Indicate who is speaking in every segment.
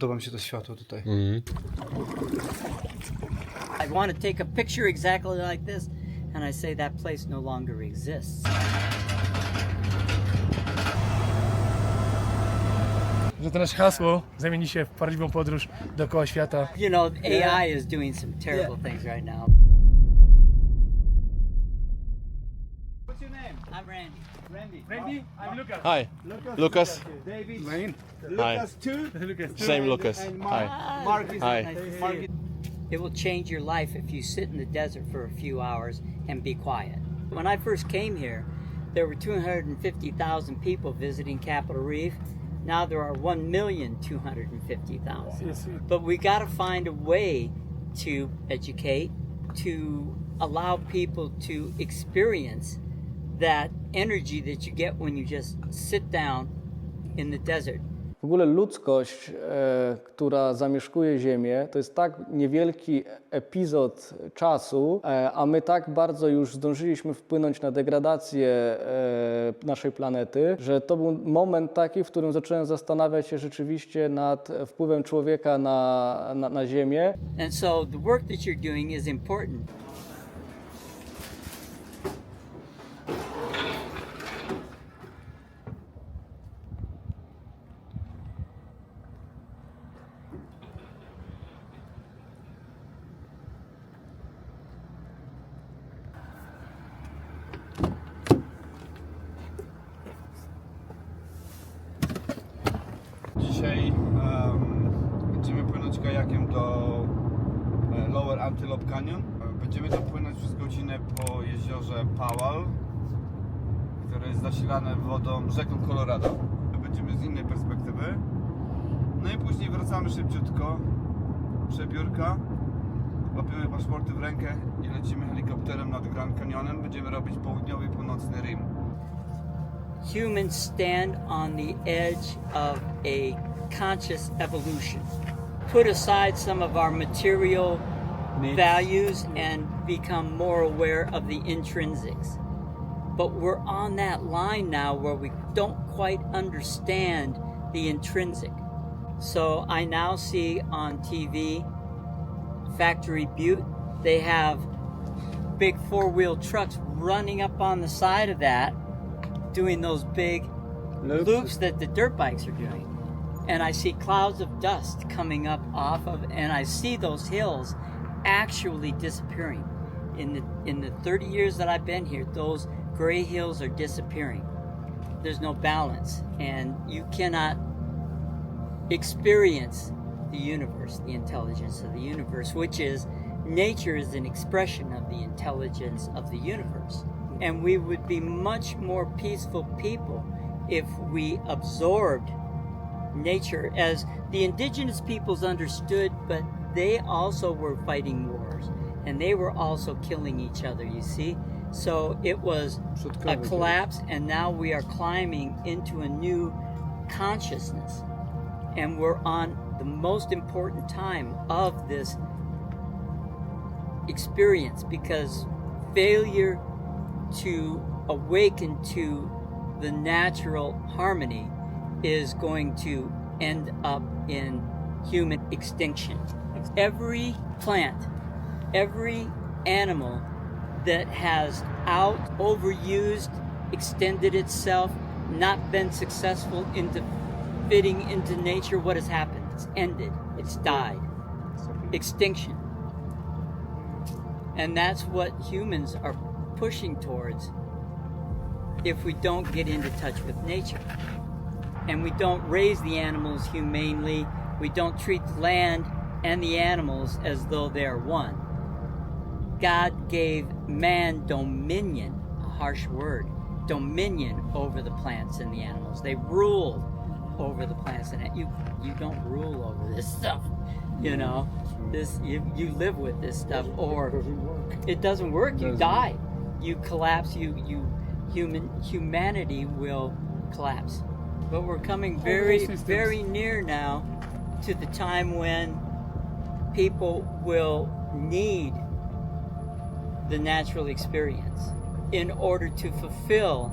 Speaker 1: Podoba mi się to światło tutaj.
Speaker 2: I want to take a picture exactly like this, and I say that place no longer exists.
Speaker 3: Że to nasze hasło zamieni się w prawdziwą podróż dookoła świata.
Speaker 2: You know, AI is doing some terrible things right now.
Speaker 1: What's your name?
Speaker 2: I'm Randy.
Speaker 3: Randy, I'm Lucas.
Speaker 4: Hi, Lucas.
Speaker 1: David. Lane.
Speaker 4: Lucas
Speaker 1: too.
Speaker 4: Same Lucas.
Speaker 1: And
Speaker 4: Hi.
Speaker 1: Mark is
Speaker 4: Hi.
Speaker 1: Mark.
Speaker 2: It will change your life if you sit in the desert for a few hours and be quiet. When I first came here, there were 250,000 people visiting Capitol Reef. Now there are 1,250,000.
Speaker 3: Yes.
Speaker 2: But we got to find a way to educate, to allow people to experience that energy that you get when you just sit down in the desert.
Speaker 5: W ogóle ludzkość, która zamieszkuje Ziemię, to jest tak niewielki epizod czasu, a my tak bardzo już zdążyliśmy wpłynąć na degradację naszej planety, że to był moment taki, w którym zacząłem zastanawiać się rzeczywiście nad wpływem człowieka na Ziemię.
Speaker 2: And so the work that you're doing is important.
Speaker 1: Dzisiaj będziemy płynąć kajakiem do Lower Antelope Canyon. Będziemy tam płynąć przez godzinę po jeziorze Powell, które jest zasilane wodą rzeką Colorado. Będziemy z innej perspektywy. No i później wracamy szybciutko, przebiórka, łapiemy paszporty w rękę i lecimy helikopterem nad Grand Canyonem. Będziemy robić południowy i północny rim.
Speaker 2: Humans stand on the edge of a conscious evolution. Put aside some of our material values and become more aware of the intrinsics. But we're on that line now where we don't quite understand the intrinsic. So I now see on TV, Factory Butte, they have big four-wheel trucks running up on the side of that, doing those big loops that the dirt bikes are doing. And I see clouds of dust coming up off of, and I see those hills actually disappearing. In the 30 years that I've been here, those gray hills are disappearing. There's no balance, and you cannot experience the universe, the intelligence of the universe, which is, nature is an expression of the intelligence of the universe. And we would be much more peaceful people if we absorbed nature as the indigenous peoples understood, but they also were fighting wars and they were also killing each other, you see? So it was a collapse, and now we are climbing into a new consciousness, and we're on the most important time of this experience, because failure to awaken to the natural harmony is going to end up in human extinction. Every plant, every animal that has overused, extended itself, not been successful into fitting into nature, what has happened? It's ended. It's died. Extinction. And that's what humans are pushing towards if we don't get into touch with nature. And we don't raise the animals humanely. We don't treat the land and the animals as though they are one. God gave man dominion, a harsh word, dominion over the plants and the animals. They ruled over the plants and you don't rule over this stuff, you know. This you live with this stuff, or it doesn't work. You die, you collapse. Humanity will collapse. But we're coming very near now to the time when people will need the natural experience in order to fulfill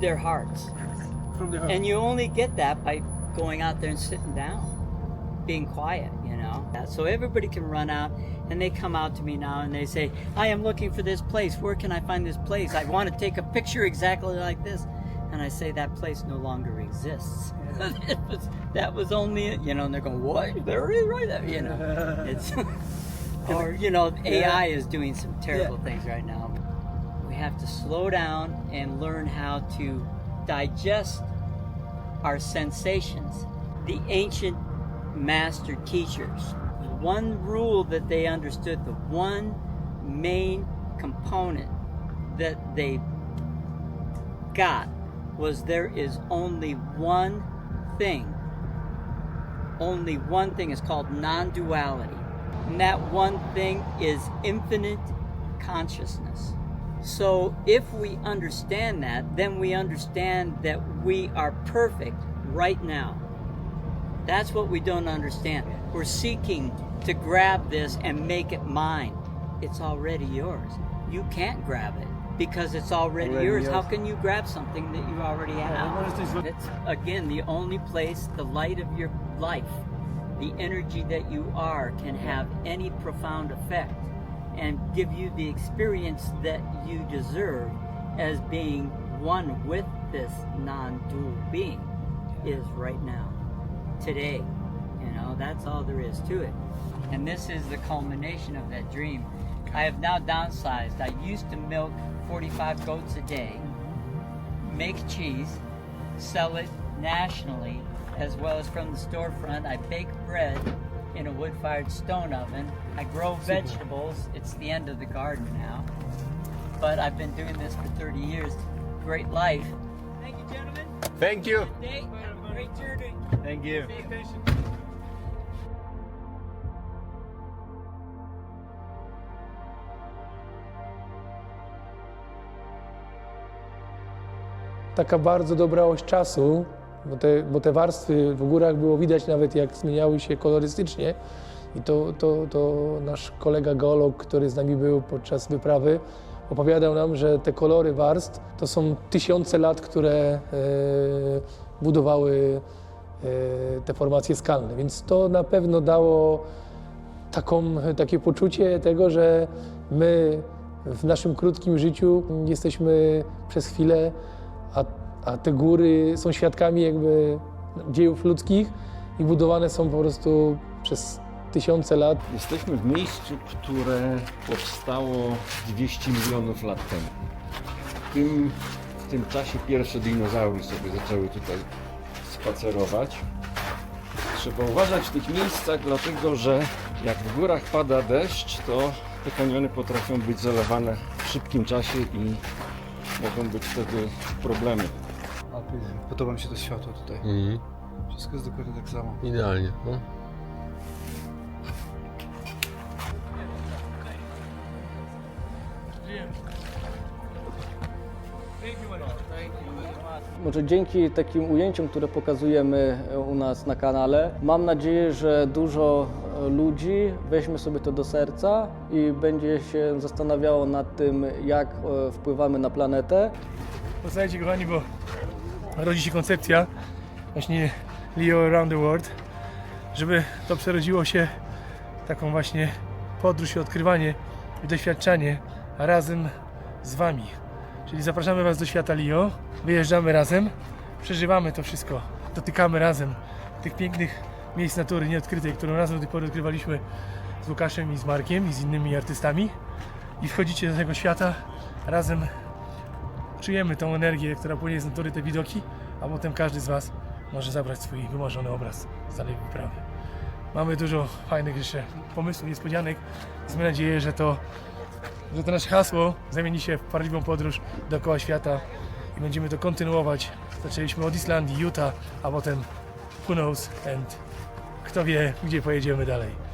Speaker 2: their hearts.
Speaker 3: From the heart.
Speaker 2: And you only get that by going out there and sitting down, being quiet, you know. So everybody can run out, and they come out to me now and they say, I am looking for this place. Where can I find this place? I want to take a picture exactly like this. And I say, that place no longer exists. That was only it, you know, and they're going, what? There it is right there, you know. It's or, you know, AI is doing some terrible things right now. We have to slow down and learn how to digest our sensations. The ancient master teachers, one rule that they understood, the one main component that they got was there is only one thing. Only one thing is called non-duality. And that one thing is infinite consciousness. So if we understand that, then we understand that we are perfect right now. That's what we don't understand. We're seeking to grab this and make it mine. It's already yours. You can't grab it because it's already yours. How can you grab something that you already have? It's, again, the only place, the light of your life, the energy that you are, can have any profound effect and give you the experience that you deserve as being one with this non-dual being is right now, today. You know, that's all there is to it. And this is the culmination of that dream. I have now downsized. I used to milk 45 goats a day, make cheese, sell it nationally, as well as from the storefront. I bake bread in a wood-fired stone oven. I grow vegetables. It's the end of the garden now. But I've been doing this for 30 years. Great life. Thank you, gentlemen.
Speaker 4: Thank you.
Speaker 2: Good day. Great journey.
Speaker 4: Thank you.
Speaker 3: Taka bardzo dobra oś czasu, bo te warstwy w górach było widać nawet, jak zmieniały się kolorystycznie. I to nasz kolega geolog, który z nami był podczas wyprawy, opowiadał nam, że te kolory warstw to są tysiące lat, które budowały te formacje skalne. Więc to na pewno dało takie poczucie tego, że my w naszym krótkim życiu jesteśmy przez chwilę, a te góry są świadkami jakby dziejów ludzkich i budowane są po prostu przez tysiące lat.
Speaker 6: Jesteśmy w miejscu, które powstało 200 milionów lat temu. W tym czasie pierwsze dinozaury sobie zaczęły tutaj spacerować. Trzeba uważać w tych miejscach, dlatego że jak w górach pada deszcz, to te kaniony potrafią być zalewane w szybkim czasie i mogą być wtedy problemy.
Speaker 1: Podoba mi się to światło tutaj. Wszystko jest dokładnie tak samo.
Speaker 4: Idealnie. No.
Speaker 5: Może dzięki takim ujęciom, które pokazujemy u nas na kanale, mam nadzieję, że dużo ludzi weźmie sobie to do serca i będzie się zastanawiało nad tym, jak wpływamy na planetę.
Speaker 3: Posłuchajcie, kochani, bo rodzi się koncepcja właśnie Leo Around the World, żeby to przerodziło się taką właśnie podróż i odkrywanie i doświadczanie razem z Wami. Czyli zapraszamy Was do świata Leo, wyjeżdżamy razem, przeżywamy to wszystko, dotykamy razem tych pięknych miejsc natury nieodkrytej, którą razem do tej pory odkrywaliśmy z Łukaszem i z Markiem i z innymi artystami, i wchodzicie do tego świata razem. Czujemy tą energię, która płynie z natury, te widoki, a potem każdy z Was może zabrać swój wymarzony obraz z danej wyprawy. Mamy dużo fajnych jeszcze pomysłów, niespodzianek. Mamy nadzieję, że to nasze hasło zamieni się w prawdziwą podróż dookoła świata i będziemy to kontynuować. Zaczęliśmy od Islandii, Utah, a potem who knows and kto wie, gdzie pojedziemy dalej.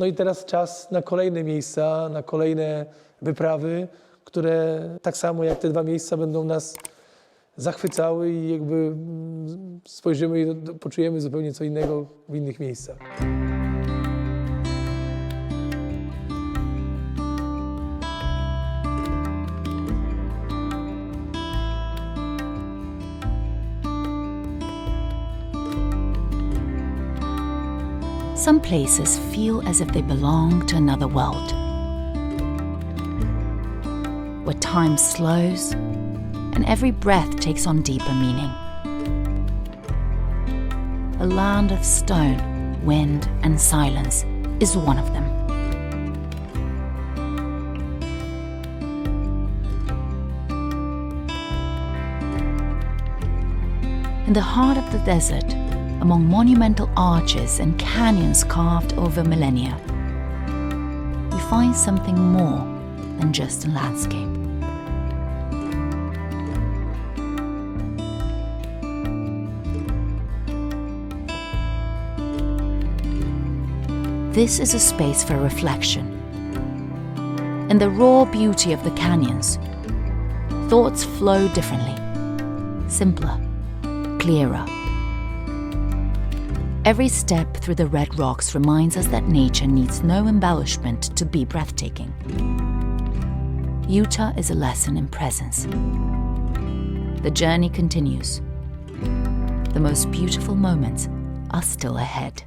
Speaker 3: No i teraz czas na kolejne miejsca, na kolejne wyprawy, które tak samo jak te 2 miejsca będą nas zachwycały i jakby spojrzymy i poczujemy zupełnie co innego w innych miejscach.
Speaker 7: Some places feel as if they belong to another world, where time slows and every breath takes on deeper meaning. A land of stone, wind, and silence is one of them. In the heart of the desert, among monumental arches and canyons carved over millennia, you find something more than just a landscape. This is a space for reflection. In the raw beauty of the canyons, thoughts flow differently, simpler, clearer. Every step through the red rocks reminds us that nature needs no embellishment to be breathtaking. Utah is a lesson in presence. The journey continues. The most beautiful moments are still ahead.